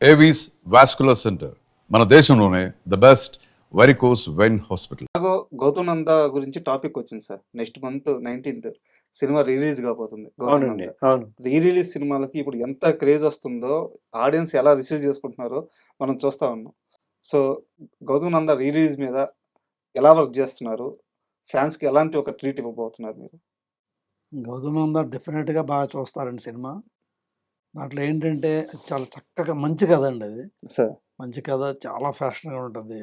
Avis vascular centre మన దేశంలోనే the best varicose vein hospital. Gautam Nanda గురించి టాపిక్ వచ్చింది సార్. నెక్స్ట్ మంత్ 19th సినిమా రిలీజ్ కాబోతుంది. గౌతమ్ అవునండి. నంద అవును. రిలీజ్ సినిమాలకి ఇప్పుడు ఎంత క్రేజ్ వస్తుందో, ఆడియన్స్ ఎలా రిసీవ్ చేసుకుంటున్నారో మనం చూస్తా ఉన్నాం. సో గౌతమ్ నంద రిలీజ్ మీద ఎలా వర్క్ చేస్తున్నారు? ఫ్యాన్స్‌కి ఎలాంటి ఒక ట్రీట్ ఇవ్వబోతున్నారు మీరు? గౌతమ్ నంద డెఫినెట్‌గా బాగా చూస్తారండి సినిమా. దాంట్లో ఏంటంటే చాలా చక్కగా మంచి కథ అండి అది. సార్. మంచి కథ చాలా ఫ్యాషన్‌గా ఉంటది.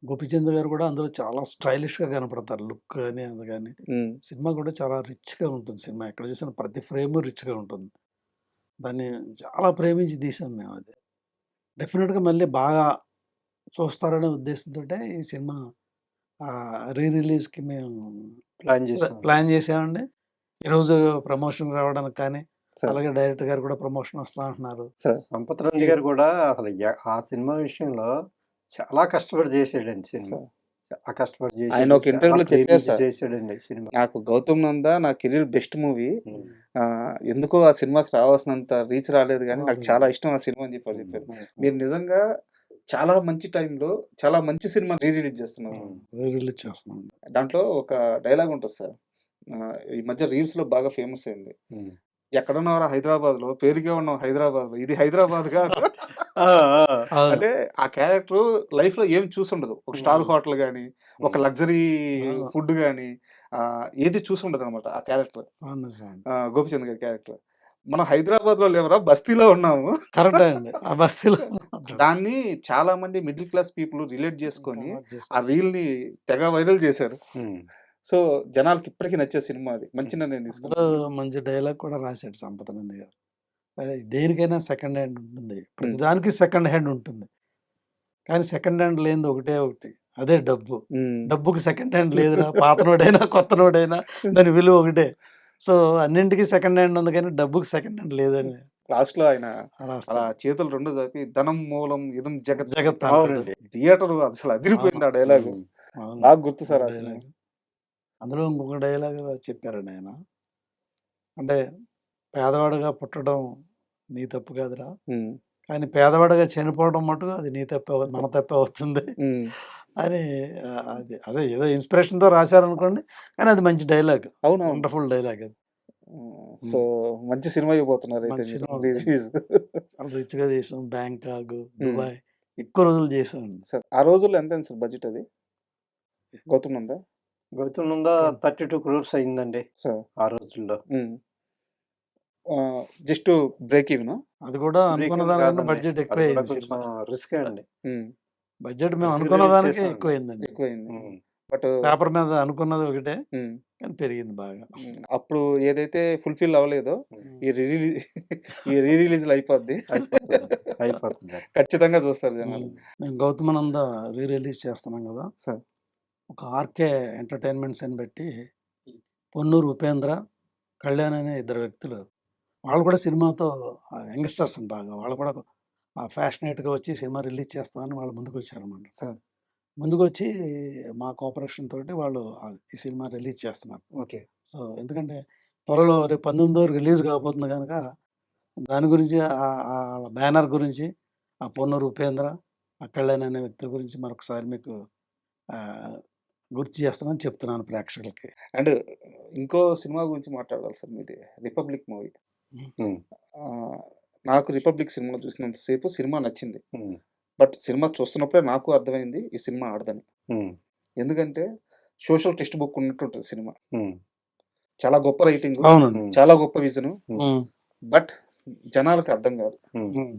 గోపీచంద్ గారు కూడా అందులో చాలా స్టైలిష్‌గా కనపడతారు. లుక్ గాని, అది గాని. హ్మ్. సినిమా కూడా చాలా రిచ్‌గా ఉంటుంది సినిమా. ఎక్కడ చూసినా ప్రతి ఫ్రేము రిచ్‌గా ఉంటుంది. దాన్ని చాలా ప్రేమించి తీసాం మేము అది. డెఫినెట్‌గా మళ్ళీ బాగా చూస్తారనే ఉద్దేశంతోటే ఈ సినిమా రిలీజ్‌కి మేము ప్లాన్ చేసాం. ప్లాన్ చేసామండి. ఈరోజు ప్రమోషన్ రావడానికి కానీ, సార్. అలాగే డైరెక్టర్ గారు కూడా ప్రమోషన్ వస్తా అంటున్నారు. సార్. సంపత్ రాజు గారు కూడా అసలు ఆ సినిమా విషయంలో చాలా కష్టపడి చేసాడండి సినిమా. సార్. చాలా కష్టపడి చేసాడు. ఆయన ఒక ఇంటర్వ్యూలో చాలా చెప్పారు ప్రేమించి సార్. చేసాడండి సినిమా. నాకు 'గౌతమ్ నంద' నా కెరీర్ బెస్ట్ మూవీ. ఉమ్. ఎందుకో ఆ సినిమాకి రావాల్సినంత రీచ్ రాలేదు గానీ, నాకు చాలా ఇష్టం ఆ సినిమా అని చెప్పారు. మీరు నిజంగా చాలా మంచి టైంలో చాలా మంచి సినిమా రిలీజ్ చేస్తున్నారు. రిలీజ్ చేస్తున్నాం. దాంట్లో ఒక డైలాగ్ ఉంటది సార్. ఈ మధ్య రీల్స్‌లో బాగా ఫేమస్ అయింది. ఉమ్. ఎక్కడున్నావురా హైదరాబాద్‌లో, పేరుకే ఉన్నావు హైదరాబాద్‌లో. ఇది హైదరాబాద్ కాదు. ఆ, ఆ. అవును. అంటే ఆ క్యారెక్టర్ లైఫ్‌లో ఏం చూసుండదు. ఒక స్టార్ హోటల్ గాని, ఒక లగ్జరీ అవును. ఫుడ్ గాని ఏది చూసుండదనమాట ఆ క్యారెక్టర్. అవును సార్. గోపీచంద్ గారి క్యారెక్టర్. మనం హైదరాబాద్‌లో లేవురా బస్తీలో ఉన్నాము. కరెక్టే అండి. ఆ బస్తీలో దాన్ని చాలా మంది మిడిల్ క్లాస్ పీపుల్ రిలేట్ చేసుకొని కన్వర్ట్ చేసి ఆ రీల్‌ని తెగ వైరల్ చేశారు. ఉమ్. సో జనాలకి ఇప్పటికి నచ్చే సినిమా అది. మంచి నిర్ణయం అందులో తీసుకున్నారు. మంచి డైలాగ్ కూడా రాశాడు సంపత్ నంది గారు. దేనికైనా సెకండ్ హ్యాండ్ ఉంటుంది. హ్మ్. ప్రతిదానికి సెకండ్ హ్యాండ్ ఉంటుంది. కానీ సెకండ్ హ్యాండ్ లేనిది ఒకటే ఒకటి. అదే డబ్బు. హ్మ్. డబ్బుకి సెకండ్ హ్యాండ్ లేదురా. పాత నోటైనా దాని విలువ ఒకటే. సో, అన్నింటికి సెకండ్ హ్యాండ్ ఉంది కానీ డబ్బుకి సెకండ్ హ్యాండ్ లేదని లాస్ట్‌లో ఆయన అలా రాస్తాడు. చేతులు 2 జాపి ధనం మూలం ఇదం జగత్ జగత్ అంటాడు. అవునండి. థియేటర్ అసలు అదిరిపోయింది ఆ డైలాగ్. ఉమ్. అవును. నాకు గుర్తు ఆ సార్ ఆ సినిమా. డైలాగ్. అందులో ఇంకొక డైలాగ్ చెప్పారండి ఆయన. అంటే పేదవాడిగా పుట్టడం నీ తప్పు కాదురా. హ్మ్. కానీ పేదవాడిగా చనిపోవడం మటుకు అది నీ తప్పే మన తప్పే అవుతుంది హ్మ్. అని అదే ఏదో ఇన్స్పిరేషన్‌తో రాశారనుకోండి. కానీ అది మంచి డైలాగ్. అవునవును. వండర్‌ఫుల్ డైలాగ్ అది. సో మంచి సినిమా ఇవ్వబోతున్నారు అయితే మంచి మీరు సినిమా అవుతుంది. రిలీజ్. చాలా రిచ్‌గా చేసాం. బ్యాంకాక్, హ్మ్. దుబాయ్ ఎక్కువ రోజులు చేసామండి. సార్ ఆ రోజుల్లో ఎంతైంది సార్ బడ్జెట్ అది? గౌతమ్ నంద? గౌతమ్ నంద 32 crores అయిందండి సార్. ఆ రోజుల్లో. హ్మ్. జస్ట్ బ్రేక్ ఈవెనా? అది కూడా బ్రేక్ అనుకున్న ఏం దానికన్నా కాదండి. బడ్జెట్ అది ఎక్కువే కూడా అయింది కొంచెం సినిమా. రిస్కే అండి. హ్మ్. బడ్జెట్ మేము రిలీజ్ అనుకున్న దానికే చేసామండి. ఎక్కువైందండి. ఎక్కువైంది. ఉమ్. బట్ పేపర్ మీద అనుకున్నది ఒకటే హ్మ్. కానీ పెరిగింది బాగా. అప్పుడు ఏదైతే ఫుల్‌ఫిల్ అవ్వలేదో ఉమ్. ఈ ఈ రీ రిలీజ్‌లో అయిపోద్ది. అయిపోతుంది. ఖచ్చితంగా చూస్తారు జనాలు. మేము గౌతమానంద రిలీజ్ చేస్తున్నాం కదా. సార్. ఒక ఆర్కే ఎంటర్టైన్మెంట్స్ అని పెట్టి పొన్నూరు ఉపేంద్ర, కళ్యాణ్ అనే ఇద్దరు వ్యక్తులు వాళ్ళు కూడా సినిమాతో యంగ్స్టర్స్ బాగా వాళ్ళు కూడా ఫ్యాషనేట్గా వచ్చి సినిమా రిలీజ్ చేస్తామని వాళ్ళు ముందుకు వచ్చారన్నమాట. సార్. ముందుకొచ్చి మా కోఆపరేషన్ తోటి వాళ్ళు ఈ సినిమా రిలీజ్ చేస్తున్నారు. ఓకే. సో ఎందుకంటే త్వరలో రేపు 19వ రిలీజ్ కాబోతుంది కనుక దాని గురించి ఆ బ్యానర్ గురించి ఆ పొన్నూరు ఉపేంద్ర, ఆ కళ్యాణ్ అనే వ్యక్తుల గురించి మరొకసారి మీకు గుర్తు చేస్తానని చెప్తున్నాను ప్రేక్షకులకి. అండ్ ఇంకో సినిమా గురించి మాట్లాడాలి సార్ మీది 'రిపబ్లిక్' మూవీ. ఉమ్. నాకు 'రిపబ్లిక్' సినిమా చూసినంత సేపు సినిమా నచ్చింది. ఉమ్. బట్ సినిమా చూస్తున్నప్పుడే నాకు అర్థమైంది ఈ సినిమా ఆడదని. ఉమ్. ఎందుకంటే సోషల్ టెక్స్ట్ బుక్ ఉన్నట్టుంటది సినిమా. ఉమ్. చాలా గొప్ప రైటింగు, అవునండి. చాలా గొప్ప విజను. ఉమ్. బట్ జనాలకి అర్థం కాదు. ఉమ్.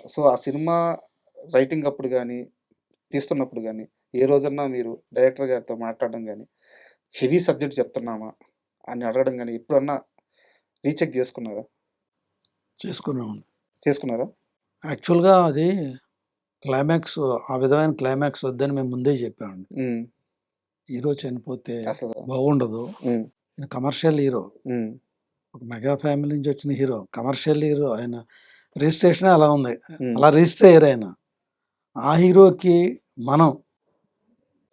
సో ఆ సినిమా రైటింగ్ అప్పుడు గానీ, తీస్తున్నప్పుడు గానీ, ఏ రోజన్నా మీరు డైరెక్టర్ గారితో మాట్లాడడం గానీ, హెవీ సబ్జెక్ట్ చెప్తున్నామా అని అడగడం గానీ ఎప్పుడన్నా రీచెక్ చేసుకున్నారా? చేసుకున్నామండి. చేసుకున్నారా? యాక్చువల్‌గా అది క్లైమాక్స్ ఆ విధమైన క్లైమాక్స్ వద్దని మేము ముందే చెప్పామండి. హ్మ్. హీరో చనిపోతే అసలు బాగుండదు. హ్మ్. ఈయన కమర్షియల్ హీరో. హ్మ్. ఒక మెగా ఫ్యామిలీ నుంచి వచ్చిన హీరో. Commercial hero. ఆయన రిజిస్ట్రేషనే అలా ఉంది. హ్మ్. అలా రిజిస్టర్ అయ్యారు ఆయన. ఆ హీరోకి మనం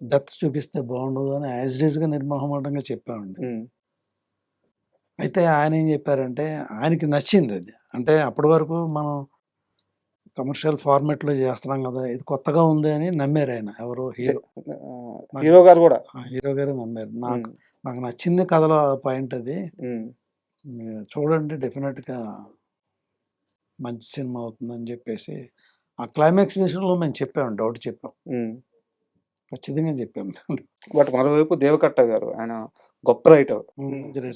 డెత్ చూపిస్తే బాగుండదు అని యాజ్ ఇట్ ఈస్‌గా నిర్మొహమాటంగా చెప్పామండి. హ్మ్. అయితే ఆయన ఏం చెప్పారంటే ఆయనకి నచ్చిందది. అంటే అప్పటి వరకు మనం కమర్షియల్ ఫార్మాట్‌లో చేస్తున్నాం కదా! ఇది కొత్తగా ఉంది అని నమ్మారు ఆయన. ఎవరు హీరో. నాకు హీరో గారు కూడా హీరో గారే నమ్మారు. నాకు ఉమ్, నాకు నచ్చింది కథలో ఆ పాయింట్ అది. ఉమ్, మీరు చూడండి డెఫినిట్‌గా మంచి సినిమా అవుతుందని చెప్పేసి, ఆ క్లైమాక్స్ విషయంలో మేము చెప్పాం. డౌట్ చెప్పాం. ఉమ్. ఖచ్చితంగా చెప్పాం. బట్ మరోవైపు దేవకట్ట గారు ఆయన గొప్ప రైటర్.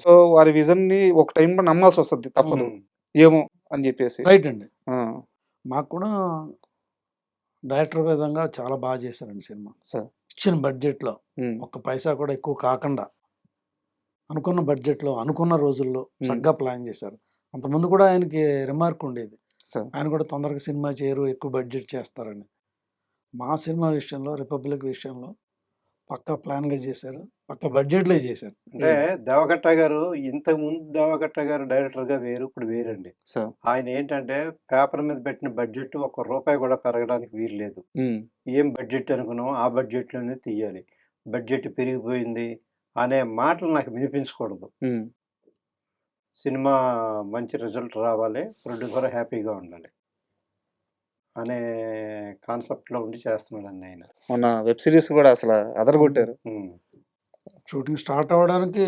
సో వారి విజన్ ని ఒక టైంలో నమ్మాల్సి వస్తుంది, తప్పదు ఏమో అని చెప్పేసి. రైట్ అండి. ఆ, మాకు కూడా డైరెక్టర్ విధంగా చాలా బాగా చేశారండి సినిమా. సార్. ఇచ్చిన బడ్జెట్‌లో ఉమ్, ఒక్క పైసా కూడా ఎక్కువ కాకుండా, అనుకున్న బడ్జెట్‌లో, అనుకున్న రోజుల్లో చక్కగా ప్లాన్ చేశారు. అంతకుముందు కూడా ఆయనకి రిమార్క్ ఉండేది. సార్. ఆయన కూడా తొందరగా సినిమా చేయరు, ఎక్కువ బడ్జెట్ చేస్తారని. మా సినిమా విషయంలో, రిపబ్లిక్ విషయంలో పక్కా ప్లాన్‌గా చేశారు. పక్కా బడ్జెట్‌లో చేశారు. అంటే దేవకట్ట గారు ఇంతకుముందు దేవకట్ట గారు డైరెక్టర్‌గా వేరు, ఇప్పుడు వేరండి. సార్. ఆయన ఏంటంటే పేపర్ మీద పెట్టిన బడ్జెట్ ఒక్క రూపాయి కూడా పెరగడానికి వీలు లేదు. ఉమ్, ఏం బడ్జెట్ అనుకున్నామో ఆ బడ్జెట్‌లోనే తీయాలి. బడ్జెట్ పెరిగిపోయింది అనే మాటలు నాకు వినిపించకూడదు. ఉమ్. సినిమా మంచి రిజల్ట్ రావాలి, ప్రొడ్యూసర్ హ్యాపీగా ఉండాలి అనే కాన్సెప్ట్‌లో ఉండి చేస్తున్నాడండి ఆయన. మొన్న వెబ్ సిరీస్ కూడా అసలు అదరగొట్టారు. హ్మ్. షూటింగ్ స్టార్ట్ అవ్వడానికి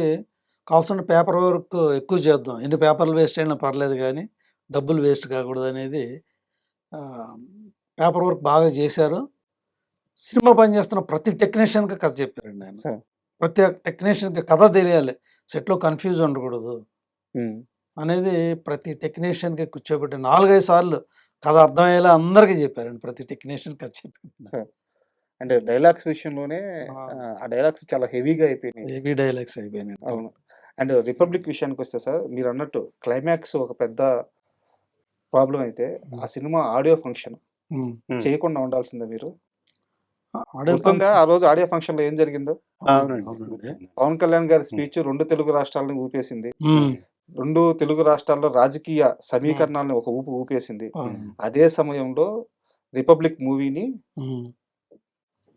కావాల్సిన పేపర్ వర్క్ ఎక్కువ చేద్దాం. ఎన్ని పేపర్లు వేస్ట్ అయినా పర్లేదు గానీ, డబ్బులు వేస్ట్ కాకూడదనేది పేపర్ వర్క్ బాగా చేశారు. సినిమా పని చేస్తున్న ప్రతి టెక్నీషియన్‌కి కథ చెప్పారండి ఆయన. సార్. ప్రతి టెక్నీషియన్‌కి కథ తెలియాలి. సెట్‌లో కన్‌ఫ్యూజ్ ఉండకూడదు ఉమ్. అనేది ప్రతి టెక్నీషియన్‌కి కూర్చోబెట్టి 4, 5 సార్లు కథ అర్థమయ్యేలా అందరికీ చెప్పారండి. ప్రతి టెక్నీషియన్ కథ చెప్పారు. సార్. అంటే డైలాగ్స్ విషయంలోనే ఆ! ఆ డైలాగ్స్ చాలా హెవీగా అయిపోయినాయి. హెవీ డైలాగ్స్ అయిపోయినాయి. అవును. అండ్ 'రిపబ్లిక్' విషయానికొస్తే సార్, మీరన్నట్టు క్లైమాక్స్ ఒక పెద్ద ప్రాబ్లమ్ అయితే, ఆ సినిమా ఆడియో ఫంక్షన్ హ్మ్. చేయకుండా ఉండాల్సిందే మీరు. ఆడియో గుర్తుందా ఆ రోజు ఆడియో ఫంక్షన్‌లో ఏం జరిగిందో? అవునండి. అవునండి. గుర్తుంది. పవన్ కళ్యాణ్ గారి స్పీచ్ 2 తెలుగు రాష్ట్రాలను ఊపేసింది. హ్మ్. 2 తెలుగు రాష్ట్రాల్లో రాజకీయ సమీకరణాలను ఒక ఊపు ఊపేసింది. అవును. అదే సమయంలో 'రిపబ్లిక్' మూవీని హ్మ్.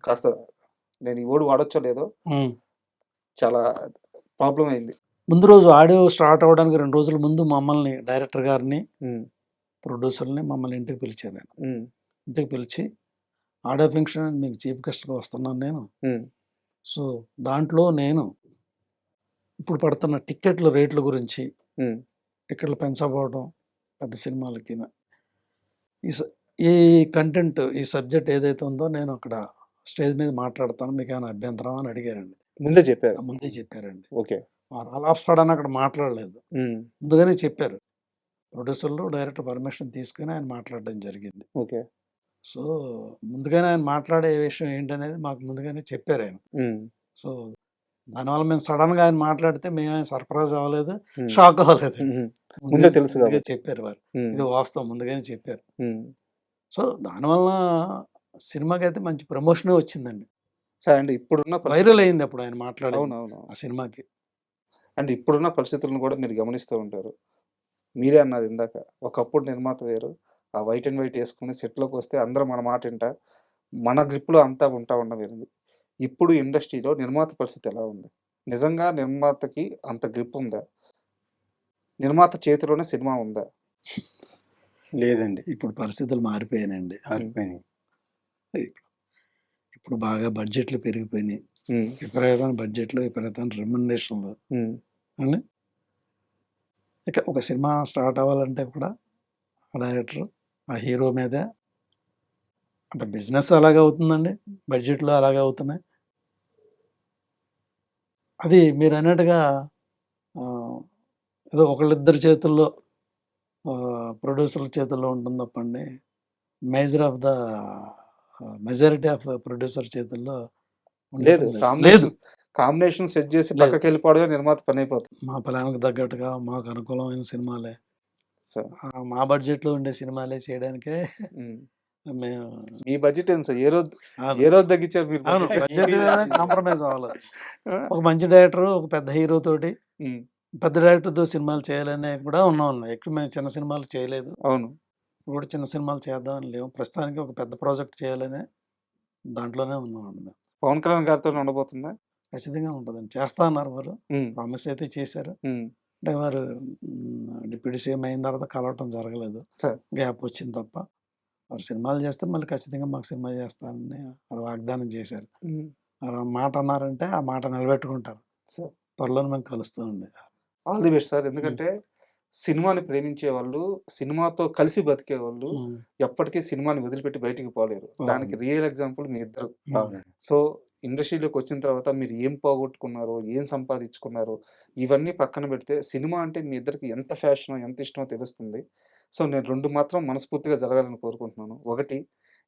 కాస్త, నేను ఈ వర్డ్ వాడొచ్చో లేదో, హ్మ్. చాలా ప్రాబ్లమ్ అయింది. ముందు రోజు ఆడియో స్టార్ట్ అవ్వడానికి 2 రోజుల ముందు మమ్మల్ని డైరెక్టర్ గారిని, హ్మ్. ప్రొడ్యూసర్‌ని మమ్మల్ని ఇంటికి పిలిచారు ఆయన. హ్మ్. ఇంటికి పిలిచి ఆడియో ఫంక్షన్ మీకు చీఫ్ గెస్ట్‌గా వస్తున్నాను నేను. హ్మ్. సో, దాంట్లో నేను ఇప్పుడు పడుతున్న టికెట్ల రేట్ల గురించి, హ్మ్. టికెట్లు పెంచకపోవడం పెద్ద సినిమాలకిన. ఈ స ఈ కంటెంట్, ఈ సబ్జెక్ట్ ఏదైతే ఉందో నేను అక్కడ స్టేజ్ మీద మాట్లాడతాను. మీకేమైనా అభ్యంతరమా అని అడిగారండి. ముందే చెప్పారు. ముందే చెప్పారండి. ఓకే. ఆల్ ఆఫ్ సడెన్ అక్కడ మాట్లాడలేదు. హ్మ్. ముందుగానే చెప్పారు. ప్రొడ్యూసర్‌లు, డైరెక్టర్ పర్మిషన్ తీసుకొని ఆయన మాట్లాడడం జరిగింది. ఓకే. సో, ముందుగానే ఆయన మాట్లాడే విషయం ఏంటనేది మాకు ముందుగానే చెప్పారాయన. హ్మ్. సో, దానివల్ల మేము సడెన్‌గా ఆయన మాట్లాడితే మేమేం సర్ప్రైజ్ అవ్వలేదు, హ్మ్. షాక్ అవ్వలేదు. హుహు. ముందే తెలుసు ముందుగా కాబట్టి. చెప్పారు వారు. హ్మ్. ఇది వాస్తవం ముందుగానే చెప్పారు. హ్మ్. సో, దానివల్ల సినిమాకైతే మంచి ప్రమోషనే వచ్చిందండి. సరే అండి. ఇప్పుడున్న వైరల్ అయింది అప్పుడు ఆయన మాట్లాడింది అవునవును. ఆ సినిమాకి. అండ్ ఇప్పుడున్న పరిస్థితులను కూడా మీరు గమనిస్తూ ఉంటారు. మీరే అన్నారు ఇందాక, ఒకప్పుడు నిర్మాత వేరు. ఆ వైట్ అండ్ వైట్ యేసుకొని సెట్‌లోకొస్తే అందరూ మన మాట ఇంట, మన గ్రిప్‌లో అంతా ఉండడం వేరుంది. ఇప్పుడు ఇండస్ట్రీలో నిర్మాత పరిస్థితి ఎలా ఉంది? నిజంగా నిర్మాతకి అంత గ్రిప్ ఉందా? నిర్మాత చేతిలోనే సినిమా ఉందా? లేదండి. ఇప్పుడు పరిస్థితులు మారిపోయాయండి. మారిపోయినాయి. ఇప్పుడు బాగా బడ్జెట్‌లు పెరిగిపోయినాయి. హ్మ్. విపరీతమైన బడ్జెట్‌లు, విపరీతమైన రెమ్యునరేషన్‌లు. హ్మ్. అండి. ఇక ఒక సినిమా స్టార్ట్ అవ్వాలంటే కూడా ఆ డైరెక్టర్, ఆ హీరో మీదే అంటే బిజినెస్ అలాగే అవుతుందండి. బడ్జెట్‌లు అలాగే అవుతున్నాయి. అది మీరన్నట్టుగా ఆహ్, ఏదో ఒకళ్ళిద్దరి చేతుల్లో ప్రొడ్యూసర్ల చేతుల్లో ఉంటుంది తప్పండి. Major of the majority of producer చేతుల్లో లేదు. ఉండటం లేదు. కాంబినేషన్ సెట్ చేసి లేదు. పక్కకెళ్ళిపోవడమే నిర్మాత పనైపోతుంది. మా ప్లాన్‌కి తగ్గట్టుగా మాకు అనుకూలమైన సినిమాలే, సో, మా బడ్జెట్‌లో ఉండే సినిమాలే చేయడానికే హ్మ్. మేము మీ బడ్జెట్ ఎంత సార్? అవును. ఏ రోజు తగ్గించారు మీరు అవును. బడ్జెట్? బడ్జెట్ మీద కాంప్రమైజ్ అవ్వలేదు. ఆ! ఒక మంచి డైరెక్టర్, ఒక పెద్ద హీరో తోటి, హ్మ్. పెద్ద డైరెక్టర్‌తో సినిమాలు చేయాలని కూడా ఉన్నాం. ఎక్కువ మేము చిన్న సినిమాలు చేయలేదు. అవును. ఇప్పుడు కూడా చిన్న సినిమాలు చేద్దామని లేవు. ప్రస్తుతానికి ఒక పెద్ద ప్రాజెక్ట్ చేయాలనే దాంట్లోనే ఉన్నామండి మేము. పవన్ కళ్యాణ్ గారితోనే ఉండబోతుందా? ఖచ్చితంగా ఉంటదండి. చేస్తా అన్నారు వారు. హ్మ్. ప్రామిస్ అయితే చేశారు. హ్మ్. అంటే వారు డిప్యూటీ సీఎం అయిన తర్వాత కలవటం జరగలేదు. సార్. గ్యాప్ వచ్చింది తప్ప. వారు సినిమాలు చేస్తే మళ్ళీ ఖచ్చితంగా మాకు సినిమా చేస్తానని వారు వాగ్దానం చేశారు. హ్మ్. వారు ఆ మాట అన్నారంటే ఆ మాట నిలబెట్టుకుంటారు. సో త్వరలోనే మేము కలుస్తామండి. All the best sir. ఎందుకంటే సినిమాని ప్రేమించే వాళ్ళు, సినిమాతో కలిసి బతికేవాళ్ళు హ్మ్. ఎప్పటికీ సినిమాని వదిలిపెట్టి బయటికి పోలేరు. దానికి అవును. రియల్ ఎగ్జాంపుల్ మీ ఇద్దరు. అవునండి. సో, ఇండస్ట్రీలోకి వచ్చిన తర్వాత మీరు ఏం పోగొట్టుకున్నారో, ఏం సంపాదించుకున్నారో, ఇవన్నీ పక్కన పెడితే సినిమా అంటే మీ ఇద్దరికి ఎంత ఫ్యాషనో, ఎంత ఇష్టమో తెలుస్తుంది. సో, నేను 2 మాత్రం మనస్ఫూర్తిగా జరగాలని కోరుకుంటున్నాను. ఒకటి,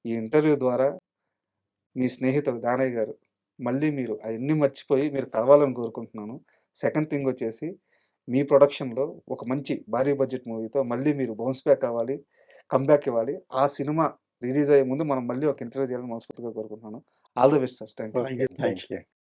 ఈ ఇంటర్వ్యూ ద్వారా మీ స్నేహితుడు దానయ్య గారు మళ్ళీ మీరు అయన్నీ మర్చిపోయి మీరు కలవాలని కోరుకుంటున్నాను. సెకండ్ థింగ్ వచ్చేసి మీ ప్రొడక్షన్‌లో ఒక మంచి భారీ బడ్జెట్ మూవీతో మళ్ళీ మీరు బౌన్స్ బ్యాక్ అవ్వాలి. కమ్‌బ్యాక్ ఇవ్వాలి. ఆ సినిమా రిలీజ్ అయ్యే ముందు మనం మళ్ళీ ఒక ఇంటర్వ్యూ చేయాలని మనస్ఫూర్తిగా కోరుకుంటున్నాను. All the best sir. Thank you. Okay. Thank you.